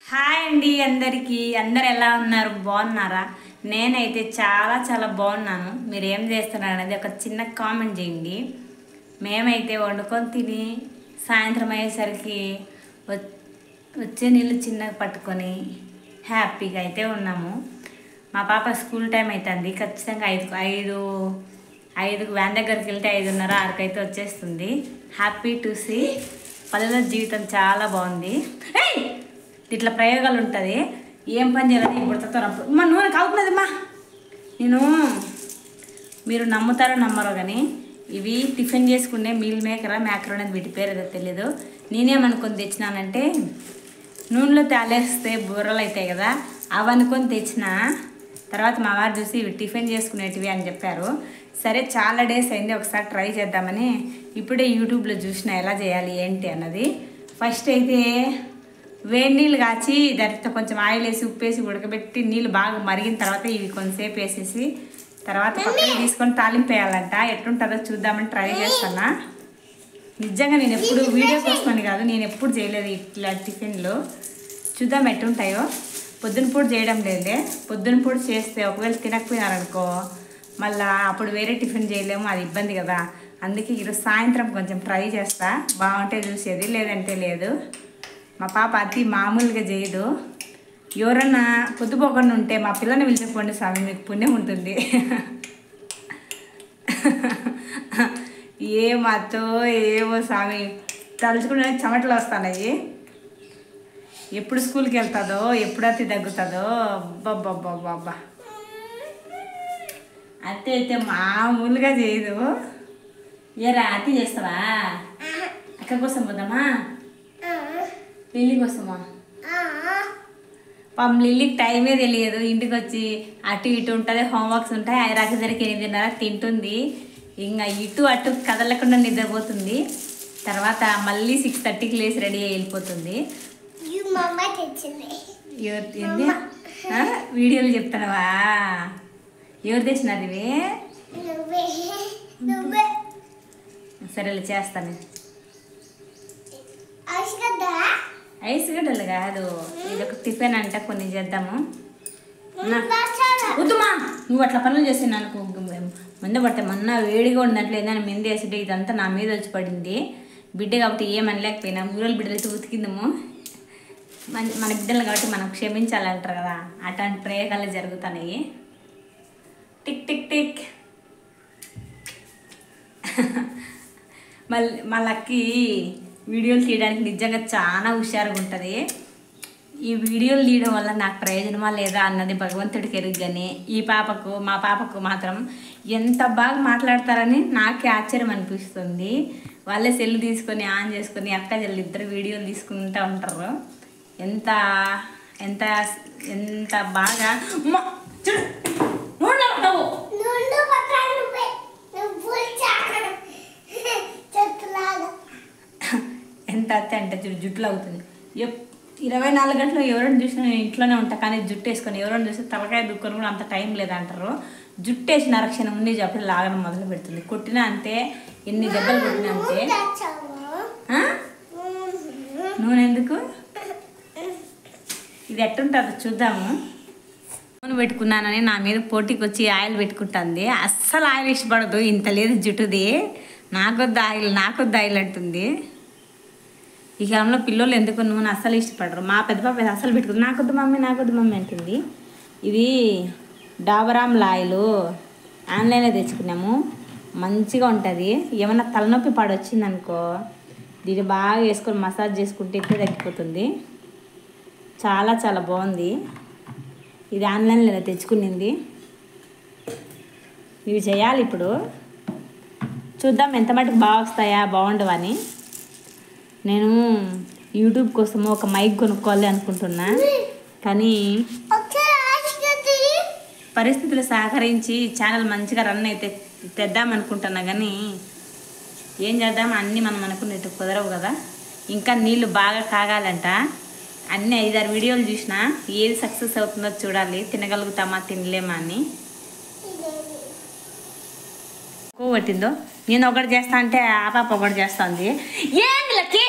Hi అండి అందరికీ అందరు ఎలా ఉన్నారు బాగున్నారా నేనైతే చాలా బాగున్నాను మీరు ఏం చేస్తున్నారు అనేది ఒక చిన్న కామెంట్ చేయండి మేమైతే వండుకొని తిని సాయంత్రం అయ్యేసరికి వచ్చే నీళ్ళు చిన్నగా పట్టుకొని హ్యాపీగా అయితే ఉన్నాము మా పాప స్కూల్ టైం అవుతుంది ఖచ్చితంగా ఐదుకు వ్యాన్ దగ్గరికి వెళ్తే 5:30 6 అయితే వచ్చేస్తుంది హ్యాపీ టు సీ పల్లెల జీవితం చాలా బాగుంది ఇట్లా ప్రయోగాలు ఉంటుంది ఏం పని చేయాలని ఇప్పుడు మా నూనె కావుతున్నదిమ్మా నేను మీరు నమ్ముతారో నమ్మరో కానీ ఇవి టిఫిన్ చేసుకునే మీల్ మేకరా మ్యాక్రోన్ అనేది వీటి పేరు ఏదో తెలియదు నేనేమనుకొని తెచ్చినానంటే నూనెలో తాలేస్తే బుర్రలు అవుతాయి కదా అవి అనుకొని తెచ్చిన తర్వాత మా వారు చూసి ఇవి టిఫిన్ చేసుకునేటివి అని చెప్పారు సరే చాలా డేస్ అయింది ఒకసారి ట్రై చేద్దామని ఇప్పుడే యూట్యూబ్లో చూసిన ఎలా చేయాలి ఏంటి అన్నది ఫస్ట్ అయితే వేడి నీళ్ళు కాచి దాంట్లో కొంచెం ఆయిల్ వేసి ఉప్పు వేసి ఉడకబెట్టి నీళ్ళు బాగా మరిగిన తర్వాత ఇవి కొంతసేపు వేసేసి తర్వాత పక్కన తీసుకొని తాలింపు వేయాలంట ఎట్లుంటుందో చూద్దామని ట్రై చేస్తాను నిజంగా నేను ఎప్పుడు వీడియో కోసమని కాదు నేను ఎప్పుడు చేయలేదు ఇట్లా టిఫిన్లు చూద్దాం ఎట్లుంటాయో పొద్దున పూట చేయడం లేదే పొద్దున పూట చేస్తే ఒకవేళ తినకపోయినారనుకో మళ్ళీ అప్పుడు వేరే టిఫిన్ చేయలేము అది ఇబ్బంది కదా అందుకే ఈరోజు సాయంత్రం కొంచెం ట్రై చేస్తా బాగుంటే చూసేది లేదంటే లేదు మా పాప అతి మామూలుగా చేయదు ఎవరన్నా పొద్దుపోకుండా ఉంటే మా పిల్లని పిలిచిపోండి స్వామి మీకు పుణ్యం ఉంటుంది ఏమాతో ఏమో స్వామి తలుచుకుంటే చెమటలు వస్తున్నాయి ఎప్పుడు స్కూల్కి వెళ్తుందో ఎప్పుడు అతి తగ్గుతుందో అబ్బబ్బబ్బబ్బా అత్తే అయితే మామూలుగా చేయదు ఏరా అతి చేస్తావా అక్క కోసం పోదామా లిల్లీ కోసమా పాపం లిల్లీకి టైమే తెలియదు ఇంటికి వచ్చి అటు ఇటు ఉంటుంది హోంవర్క్స్ ఉంటాయి 5 రాసేసరికి 8:30 తింటుంది ఇంకా ఇటు అటు కదలకుండా నిద్రపోతుంది తర్వాత మళ్ళీ 6:30కి లేచి రెడీ అయ్యి వెళ్ళిపోతుంది ఏంది వీడియోలు చెప్తానవా ఎవరు తెచ్చినారు ఇవి సరేలే చేస్తాను ఐస్ గడ్డలు కాదు ఇది ఒక టిఫిన్ అంటే కొన్ని చేద్దాము వద్దుమా నువ్వు అట్లా పనులు చేసి నాకు ముందు పడితే మొన్న వేడిగా ఉన్నట్లు ఏదైనా మెంది వేసింటే ఇదంతా నా మీద వచ్చి పడింది బిడ్డ కాబట్టి ఏమనలేకపోయినా ఊరల బిడ్డలైతే ఉతికిందము మన బిడ్డలు కాబట్టి మనం క్షమించాలంటారు కదా అట్లాంటి ప్రయోగాలు జరుగుతున్నాయి టిక్ టిక్ టిక్ మళ్ళీ వీడియోలు తీయడానికి నిజంగా చాలా హుషారుగా ఉంటుంది ఈ వీడియోలు తీయడం వల్ల నాకు ప్రయోజనమా లేదా అన్నది భగవంతుడికి ఎరుగ్గానే మా పాపకు మాత్రం ఎంత బాగా మాట్లాడతారని నాకే ఆశ్చర్యం అనిపిస్తుంది వాళ్ళే సెల్ తీసుకొని ఆన్ చేసుకొని అక్క చెల్లి ఇద్దరు వీడియోలు తీసుకుంటూ ఉంటారు ఎంత ఎంత ఎంత బాగా ఎంత అత్తే అంటే జుట్టులో అవుతుంది 24 గంటలు ఎవరైనా చూసినా నేను ఇంట్లోనే ఉంటాను కానీ జుట్టు వేసుకొని ఎవరైనా చూస్తే తలకాయ దుక్కొని కూడా అంత టైం లేదంటారు జుట్టు వేసిన రక్షణ ఉండి చెప్పి లాగడం మొదలు పెడుతుంది కొట్టినా అంతే ఎన్ని దెబ్బలు కొట్టినా అంతే నూనె ఎందుకు ఇది ఎట్టుంటుందో చూద్దాము నూనె పెట్టుకున్నానని నా మీద పోటీకి వచ్చి ఆయిల్ పెట్టుకుంటుంది అస్సలు ఆయిల్ ఇష్టపడదు ఇంత లేదు జుట్టుది నాకొద్దు ఆయిల్ అంటుంది ఈ కాలంలో పిల్లలు ఎందుకు నూనె అస్సలు ఇష్టపడరు మా పెద్ద పాప అస్సలు పెట్టుకుంది నాకొద్దు మమ్మీ అంటుంది ఇది డాబర్ ఆయిల్ ఆన్లైన్లో తెచ్చుకున్నాము మంచిగా ఉంటుంది ఏమన్నా తలనొప్పి వచ్చిందనుకో దీన్ని బాగా వేసుకొని మసాజ్ చేసుకుంటే ఎక్కువ తగ్గిపోతుంది చాలా బాగుంది ఇది ఆన్లైన్లో తెచ్చుకునింది ఇవి చేయాలి ఇప్పుడు చూద్దాం ఎంత మటుకు బాగా వస్తాయా బాగుండవని నేను యూట్యూబ్ కోసము ఒక మైక్ కొనుక్కోవాలి అనుకుంటున్నా కానీ పరిస్థితులు సహకరించి ఛానల్ మంచిగా రన్ అయితే తెద్దామనుకుంటున్నా కానీ ఏం చేద్దాం అన్నీ మనం అనుకున్నట్టు కుదరవు కదా ఇంకా నీళ్ళు బాగా కాగాలంట అన్నీ 5-6 వీడియోలు చూసినా ఏది సక్సెస్ అవుతుందో చూడాలి తినగలుగుతామా తినలేమా అని పట్టిందో నేను ఒకటి చేస్తా అంటే ఆ పాప ఒకటి చేస్తుంది ఏంటి లక్కీ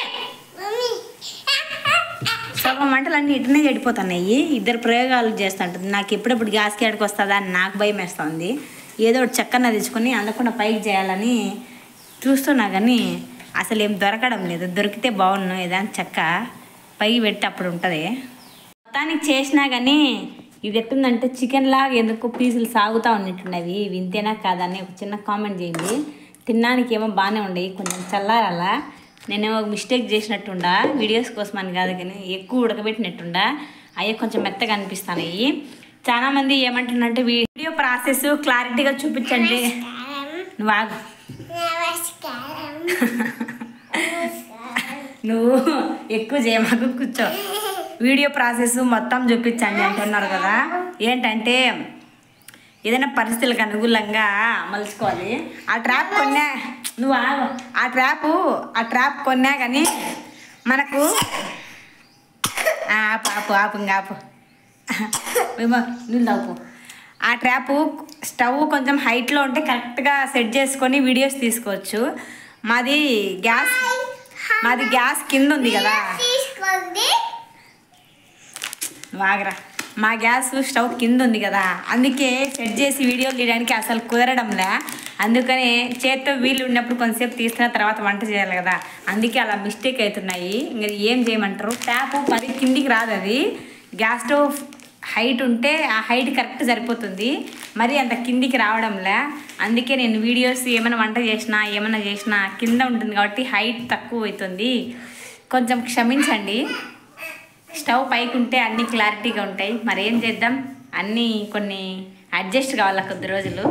సగం వంటలు అన్నీ ఇటనే చెడిపోతున్నాయి. ఇద్దరు ప్రయోగాలు చేస్తుంటుంది. నాకు ఎప్పుడెప్పుడు గ్యాస్కి ఎక్కడికి వస్తుందా అని నాకు భయం వేస్తుంది. ఏదో ఒకటి చక్కన తెచ్చుకొని అందకుండా పైకి చేయాలని చూస్తున్నా కానీ అసలు ఏం దొరకడం లేదు. దొరికితే బాగున్నాను ఏదైనా చెక్క పైకి పెట్టి అప్పుడు ఉంటుంది. మొత్తానికి చేసినా కానీ ఇది ఎట్టుందంటే చికెన్ లాగా ఎందుకు పీసులు సాగుతూ ఉన్నట్టున్నవి. వింతేనా కాదని ఒక చిన్న కామెంట్ చేయండి. తినడానికి ఏమో బాగానే ఉండేవి, కొంచెం చల్లారలా. నేనేమో మిస్టేక్ చేసినట్టుండా, వీడియోస్ కోసం అని కాదు కానీ ఎక్కువ ఉడకబెట్టినట్టుండా అవి కొంచెం మెత్తగా అనిపిస్తున్నాయి. చాలామంది ఏమంటున్నంటే వీడియో ప్రాసెస్ క్లారిటీగా చూపించండి. నువ్వు ఆగు, నువ్వు ఎక్కువ చేయమాకు, కూర్చో. వీడియో ప్రాసెస్ మొత్తం చూపించండి అంటున్నారు కదా. ఏంటంటే ఏదైనా పరిస్థితులకు అనుకూలంగా మలుచుకోవాలి. ఆ ట్రాప్ కొన్నా, నువ్వు ఆ ట్రాప్ కొన్నా కానీ మనకు ఆపు నీళ్ళు తాపు. ఆ ట్రాపు స్టవ్ కొంచెం హైట్లో ఉంటే కరెక్ట్గా సెట్ చేసుకొని వీడియోస్ తీసుకోవచ్చు. మాది గ్యాస్ కింద ఉంది కదా, వాగరా. మా గ్యాస్ స్టవ్ కింద ఉంది కదా, అందుకే సెట్ చేసి వీడియోలు తీయడానికి అసలు కుదరడంలే. అందుకని చేత్తో వీళ్ళు ఉన్నప్పుడు కొంతసేపు తీస్తున్న తర్వాత వంట చేయాలి కదా, అందుకే అలా మిస్టేక్ అవుతున్నాయి. ఇంకా ఏం చేయమంటారు, ట్యాప్ మరి కిందికి రాదు. అది గ్యాస్ స్టవ్ హైట్ ఉంటే ఆ హైట్ కరెక్ట్ సరిపోతుంది, మరి అంత కిందికి రావడంలే. అందుకే నేను వీడియోస్ ఏమైనా వంట చేసినా కింద ఉంటుంది కాబట్టి హైట్ తక్కువ అవుతుంది. కొంచెం క్షమించండి. స్టవ్ పైకి ఉంటే అన్నీ క్లారిటీగా ఉంటాయి. మరి ఏం చేద్దాం, అన్నీ కొన్ని అడ్జస్ట్ కావాలి కొద్ది రోజులు.